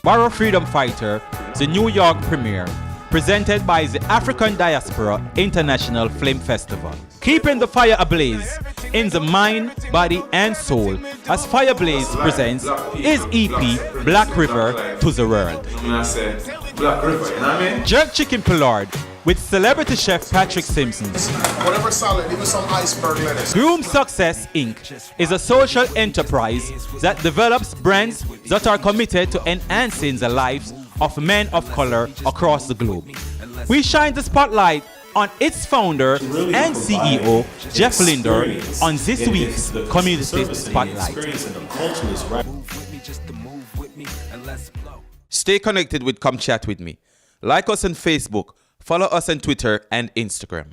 Barrow freedom fighter, the New York premiere, presented by the African Diaspora International Film Festival. Keeping the fire ablaze in the mind, body, and soul as Fyah Blaze presents his EP Black River to the world. Black River, you know what I mean? Jerk Chicken Paillard with celebrity chef Patrick Simpson. Whatever salad, even some iceberg lettuce. GroomedSuccess Inc. is a social enterprise that develops brands that are committed to enhancing the lives of men of color across the globe. We shine the spotlight on its founder and CEO, Jeff Linder, on this week's Community Spotlight. Stay connected with Come Chat With Me. Like us on Facebook, follow us on Twitter and Instagram.